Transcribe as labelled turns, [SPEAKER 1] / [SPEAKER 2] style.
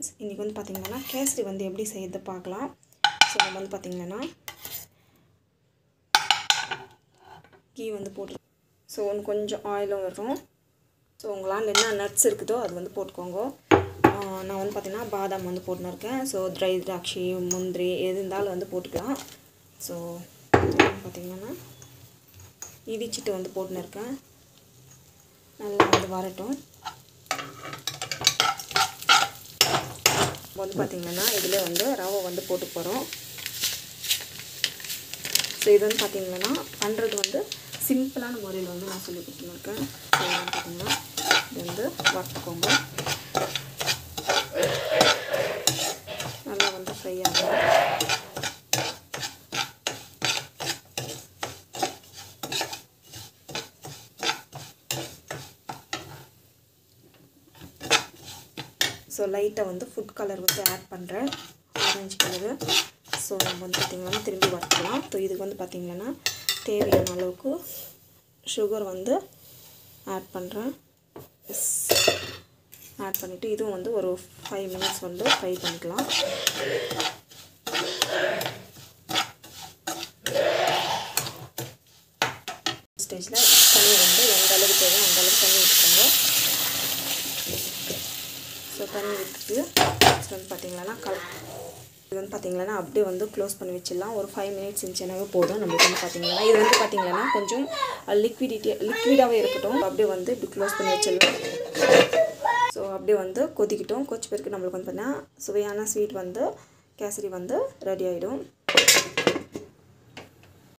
[SPEAKER 1] இன்றைக்கி வந்து பார்த்திங்கன்னா கேசரி வந்து எப்படி செய்யறது பார்க்கலாம். ஸோ நம்ம வந்து பார்த்திங்கன்னா கீ வந்து போட்டு ஸோ கொஞ்சம் ஆயிலும் வரும். ஸோ உங்களால் என்ன நட்ஸ் இருக்குதோ அது வந்து போட்டுக்கோங்க. நான் வந்து பார்த்திங்கன்னா பாதாம் வந்து போட்டுன்னு இருக்கேன். ஸோ ட்ரை திராட்சை முந்திரி எது இருந்தாலும் வந்து போட்டுக்கலாம். ஸோ பார்த்திங்கன்னா இடிச்சிட்டு வந்து போட்டுன்னு இருக்கேன். நல்லா வந்து வரட்டும். வந்து பார்த்திங்கன்னா இதில் வந்து ரவை வந்து போட்டு போகிறோம். ஸோ இது வந்து பார்த்திங்கன்னா பண்ணுறது வந்து சிம்பிளான முறையில் வந்து நான் சொல்லி கொடுத்துருக்கேன். ஸோ வந்து பார்த்திங்கன்னா இது வந்து வறுத்துக்கோங்க. நல்லா வந்து ஃப்ரை ஆகும். ஸோ லைட்டாக வந்து ஃபுட் கலர் வந்து ஆட் பண்ணுறேன், ஆரஞ்சு கலரு. ஸோ நம்ம வந்து பார்த்திங்கன்னா திரும்பி வறுத்துக்கலாம். ஸோ இதுக்கு வந்து பார்த்திங்கன்னா தேவையான அளவுக்கு சுகர் வந்து ஆட் பண்ணுறேன். ஆட் பண்ணிவிட்டு இதுவும் வந்து ஒரு 5 மினிட்ஸ் வந்து ஃப்ரை பண்ணிக்கலாம். ஸ்டேஜில் தண்ணி வந்து எந்த அளவுக்கு தேவையோ அந்த அளவுக்கு தண்ணி விட்டுக்கோங்க. ஸோ தண்ணி விட்டுட்டு நெக்ஸ்ட் வந்து பார்த்திங்கன்னா இது வந்து பார்த்திங்கன்னா அப்படியே வந்து க்ளோஸ் பண்ணி வச்சிடலாம். ஒரு 5 மினிட்ஸ் இருந்துச்சுனாவே போதும். நம்மளுக்கு வந்து பார்த்திங்கன்னா இது வந்து பார்த்திங்கன்னா கொஞ்சம் லிக்விடாகவே இருக்கட்டும். அப்படியே வந்து இப்படி க்ளோஸ் பண்ணி வச்சிடலாம். ஸோ அப்படியே வந்து கொதிக்கிட்டோம். கொதிச்ச பிறகு நம்மளுக்கு வந்து பார்த்திங்கன்னா சுவையான ஸ்வீட் வந்து கேசரி வந்து ரெடி ஆகிடும்.